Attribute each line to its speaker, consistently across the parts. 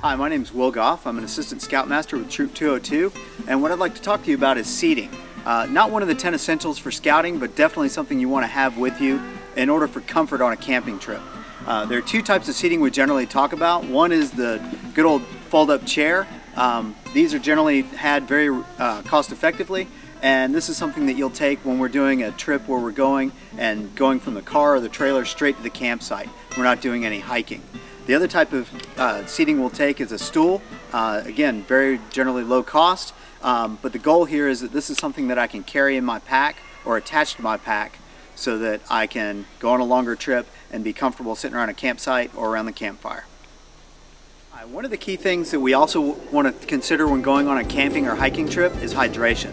Speaker 1: Hi, my name is Will Goff. I'm an Assistant Scoutmaster with Troop 202, and what I'd like to talk to you about is seating. Not one of the 10 essentials for scouting, but definitely something you want to have with you in order for comfort on a camping trip. There are two types of seating we generally talk about. One is the good old fold-up chair. These are generally had very cost effectively, and this is something that you'll take when we're doing a trip where we're going from the car or the trailer straight to the campsite. We're not doing any hiking. The other type of seating we'll take is a stool. Again, very generally low cost, but the goal here is that this is something that I can carry in my pack or attach to my pack so that I can go on a longer trip and be comfortable sitting around a campsite or around the campfire. One of the key things that we also want to consider when going on a camping or hiking trip is hydration.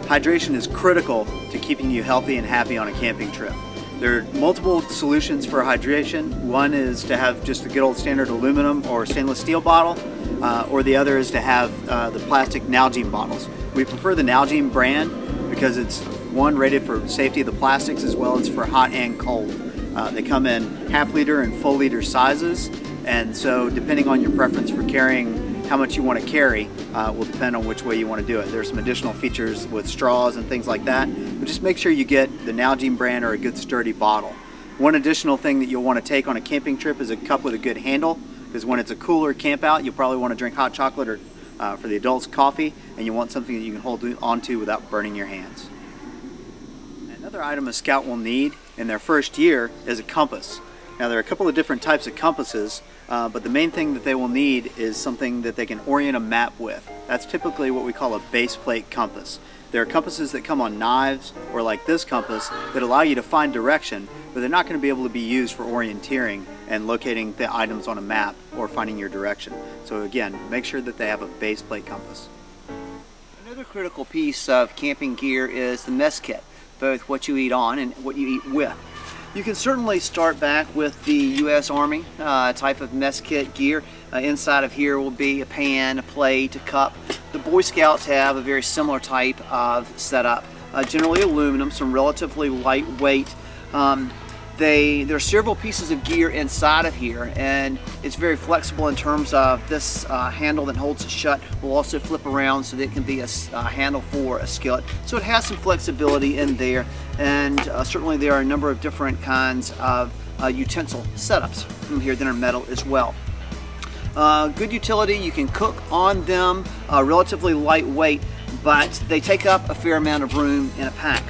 Speaker 1: Hydration is critical to keeping you healthy and happy on a camping trip. There are multiple solutions for hydration. One is to have just a good old standard aluminum or stainless steel bottle, or the other is to have the plastic Nalgene bottles. We prefer the Nalgene brand because it's one, rated for safety of the plastics as well as for hot and cold. They come in half-liter and full-liter sizes, and so depending on your preference for carrying how much you want to carry will depend on which way you want to do it. There's some additional features with straws and things like that, but just make sure you get the Nalgene brand or a good sturdy bottle. One additional thing that you'll want to take on a camping trip is a cup with a good handle, because when it's a cooler camp out, you'll probably want to drink hot chocolate or for the adults coffee, and you want something that you can hold onto without burning your hands. Another item a scout will need in their first year is a compass. Now there are a couple of different types of compasses, but the main thing that they will need is something that they can orient a map with. That's typically what we call a base plate compass. There are compasses that come on knives, or like this compass, that allow you to find direction, but they're not going to be able to be used for orienteering and locating the items on a map or finding your direction. So again, make sure that they have a base plate compass.
Speaker 2: Another critical piece of camping gear is the mess kit, both what you eat on and what you eat with. You can certainly start back with the U.S. Army type of mess kit gear. Inside of here will be a pan, a plate, a cup. The Boy Scouts have a very similar type of setup. Generally aluminum, some relatively lightweight. There are several pieces of gear inside of here, and it's very flexible in terms of this handle that holds it shut will also flip around so that it can be a handle for a skillet. So it has some flexibility in there, and certainly there are a number of different kinds of utensil setups in here that are metal as well. Good utility, you can cook on them, relatively lightweight, but they take up a fair amount of room in a pack.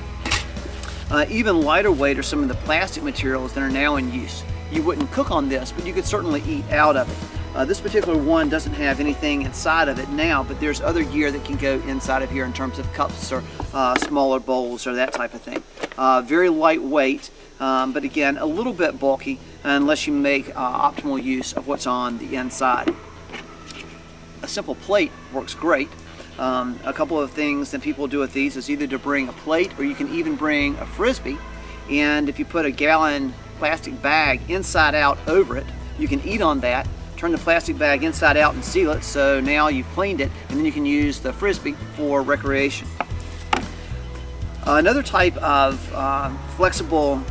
Speaker 2: Even lighter weight are some of the plastic materials that are now in use. You wouldn't cook on this, but you could certainly eat out of it. This particular one doesn't have anything inside of it now, but there's other gear that can go inside of here in terms of cups or smaller bowls or that type of thing. Very lightweight, but again, a little bit bulky unless you make optimal use of what's on the inside. A simple plate works great. A couple of things that people do with these is either to bring a plate, or you can even bring a Frisbee, and if you put a gallon plastic bag inside out over it, you can eat on that, turn the plastic bag inside out and seal it, so now you've cleaned it, and then you can use the Frisbee for recreation. Another type of flexible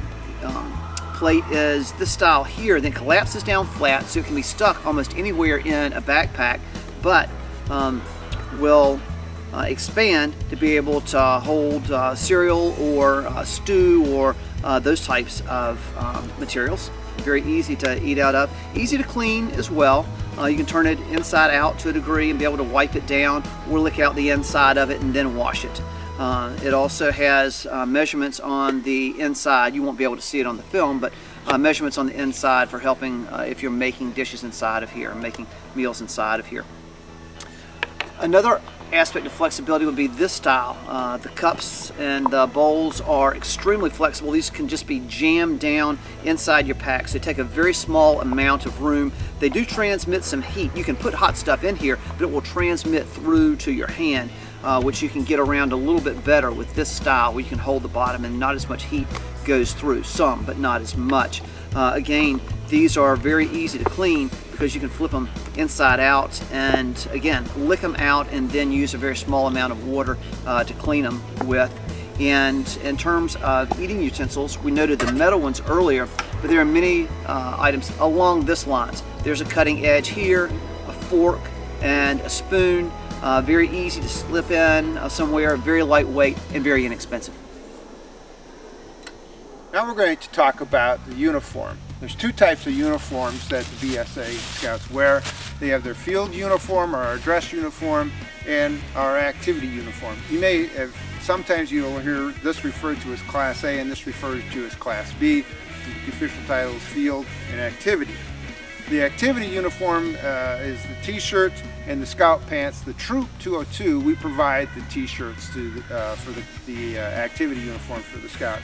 Speaker 2: plate is this style here that collapses down flat, so it can be stuck almost anywhere in a backpack, but will expand to be able to hold cereal or stew or those types of materials. Very easy to eat out of. Easy to clean as well. You can turn it inside out to a degree and be able to wipe it down or lick out the inside of it and then wash it. It also has measurements on the inside. You won't be able to see it on the film, but measurements on the inside for helping if you're making dishes inside of here, making meals inside of here. Another aspect of flexibility would be this style. The cups and the bowls are extremely flexible. These can just be jammed down inside your pack, so they take a very small amount of room. They do transmit some heat. You can put hot stuff in here, but it will transmit through to your hand, which you can get around a little bit better with this style, where you can hold the bottom and not as much heat goes through. Some, but not as much. Again, these are very easy to clean because you can flip them inside out and again lick them out and then use a very small amount of water to clean them with. And in terms of eating utensils, we noted the metal ones earlier, but there are many items along this lines. There's a cutting edge here, a fork, and a spoon. Very easy to slip in somewhere, very lightweight and very inexpensive.
Speaker 3: Now we're going to talk about the uniform. There's two types of uniforms that the BSA Scouts wear. They have their field uniform, or our dress uniform, and our activity uniform. You may have, sometimes you'll hear this referred to as Class A and this referred to as Class B. The official title is field and activity. The activity uniform is the t-shirt and the scout pants. The Troop 202, we provide the t-shirts for the activity uniform for the scouts.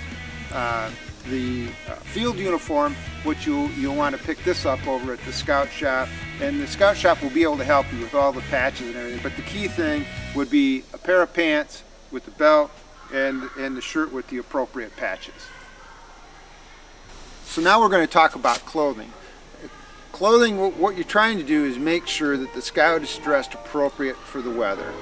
Speaker 3: The field uniform, which you'll want to pick this up over at the scout shop, and the scout shop will be able to help you with all the patches and everything, but the key thing would be a pair of pants with the belt and the shirt with the appropriate patches. So now we're going to talk about clothing. Clothing, what you're trying to do is make sure that the scout is dressed appropriate for the weather,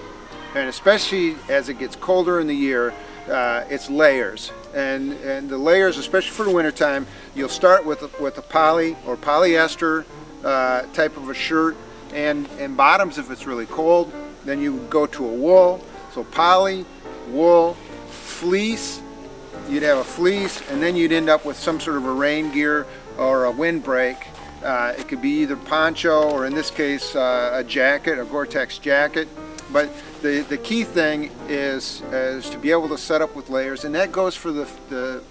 Speaker 3: and especially as it gets colder in the year, it's layers, and the layers, especially for the wintertime, you'll start with a poly or polyester type of a shirt, and bottoms if it's really cold. Then you go to a wool, so poly, wool, fleece. You'd have a fleece, and then you'd end up with some sort of a rain gear or a windbreak. It could be either poncho or, in this case, a jacket, a Gore-Tex jacket. But the key thing is to be able to set up with layers, and that goes for the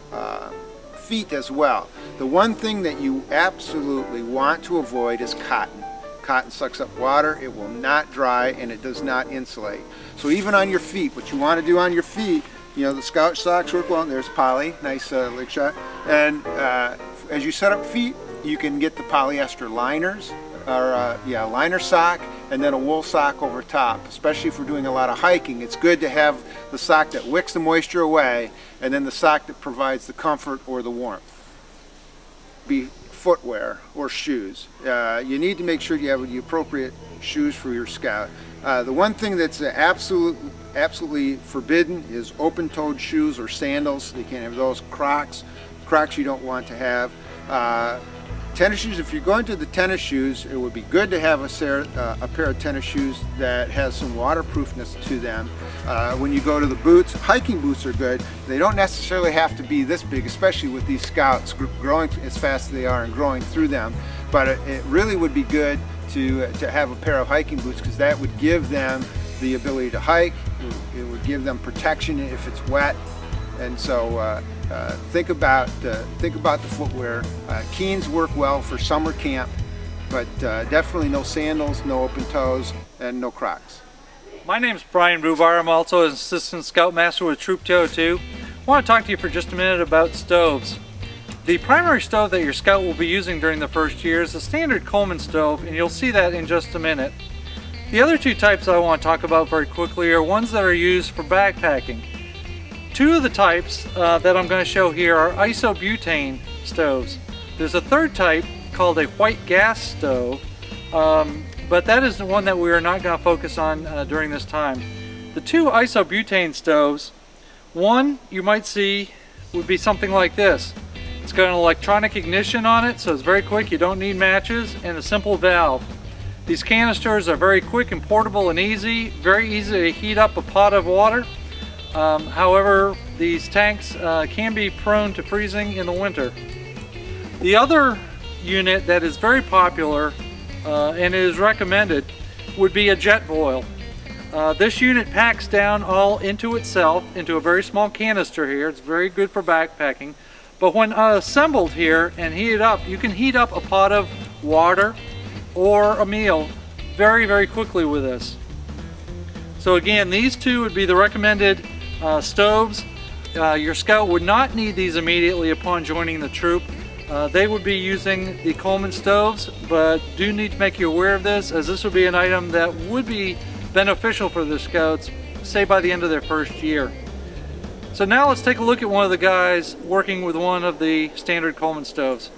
Speaker 3: feet as well. The one thing that you absolutely want to avoid is cotton. Cotton sucks up water, it will not dry, and it does not insulate. So even on your feet, what you want to do on your feet, you know, the scout socks work well, and there's poly, nice leg shot. And as you set up feet, you can get the polyester liners, or liner sock, and then a wool sock over top. Especially if we're doing a lot of hiking, it's good to have the sock that wicks the moisture away, and then the sock that provides the comfort or the warmth. Be footwear or shoes. You need to make sure you have the appropriate shoes for your scout. The one thing that's absolutely forbidden is open-toed shoes or sandals. You can't have those. Crocs you don't want to have. Tennis shoes, if you're going to the tennis shoes, it would be good to have a pair of tennis shoes that has some waterproofness to them. When you go to the boots, hiking boots are good. They don't necessarily have to be this big, especially with these scouts growing as fast as they are and growing through them. But it really would be good to have a pair of hiking boots, because that would give them the ability to hike. It would give them protection if it's wet. And so think about the footwear. Keens work well for summer camp, but definitely no sandals, no open toes, and no Crocs.
Speaker 4: My name's Brian Brubar. I'm also an Assistant Scoutmaster with Troop 202. I want to talk to you for just a minute about stoves. The primary stove that your scout will be using during the first year is the standard Coleman stove, and you'll see that in just a minute. The other two types I want to talk about very quickly are ones that are used for backpacking. Two of the types that I'm going to show here are isobutane stoves. There's a third type called a white gas stove, but that is the one that we are not going to focus on during this time. The two isobutane stoves, one you might see would be something like this. It's got an electronic ignition on it, so it's very quick, you don't need matches, and a simple valve. These canisters are very quick and portable and easy, very easy to heat up a pot of water. However, these tanks can be prone to freezing in the winter. The other unit that is very popular and is recommended would be a jet boil. This unit packs down all into itself into a very small canister here. It's very good for backpacking. But when assembled here and heated up, you can heat up a pot of water or a meal very, very quickly with this. So again, these two would be the recommended stoves. Your scout would not need these immediately upon joining the troop. They would be using the Coleman stoves, but do need to make you aware of this, as this would be an item that would be beneficial for the scouts, say by the end of their first year. So now let's take a look at one of the guys working with one of the standard Coleman stoves.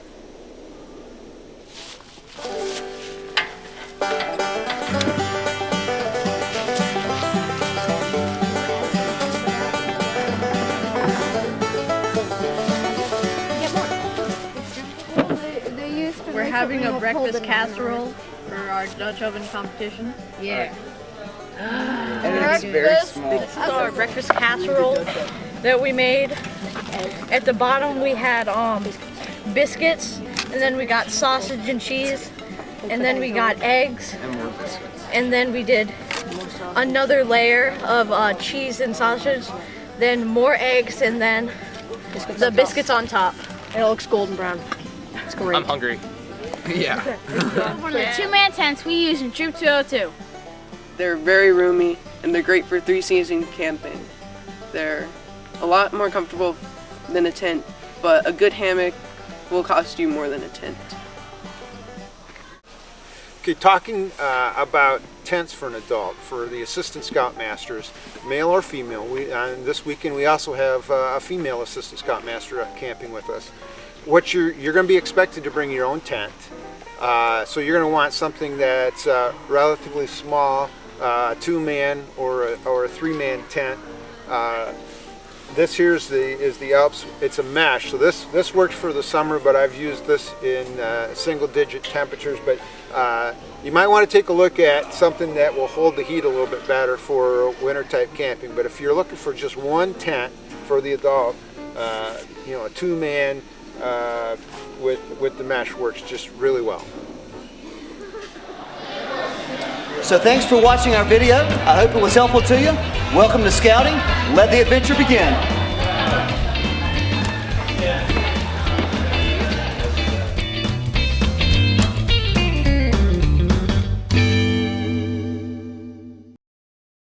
Speaker 5: having a breakfast casserole for our Dutch oven competition.
Speaker 6: Yeah.
Speaker 7: And it's very small.
Speaker 5: This is our breakfast casserole that we made. At the bottom we had biscuits, and then we got sausage and cheese, and then we got eggs,
Speaker 7: And more biscuits.
Speaker 5: and then we did another layer of cheese and sausage, then more eggs, and then the biscuits on top.
Speaker 6: It looks golden brown. It's great.
Speaker 8: I'm hungry.
Speaker 7: Yeah.
Speaker 9: For the two-man tents we use in Troop 202.
Speaker 10: They're very roomy and they're great for 3-season camping. They're a lot more comfortable than a tent, but a good hammock will cost you more than a tent.
Speaker 3: Okay, talking about tents for an adult, for the Assistant Scoutmasters, male or female. This weekend we also have a female Assistant Scoutmaster camping with us. What you're going to be expected to bring your own tent. So you're going to want something that's relatively small, 2-man or a 3-man tent. This here is the Alps. It's a mesh, so this works for the summer, but I've used this in single-digit temperatures. But you might want to take a look at something that will hold the heat a little bit better for winter-type camping. But if you're looking for just one tent for the adult, you know, a 2-man with the mesh works just really well.
Speaker 2: So thanks for watching our video. I hope it was helpful to you. Welcome to scouting. Let the adventure begin.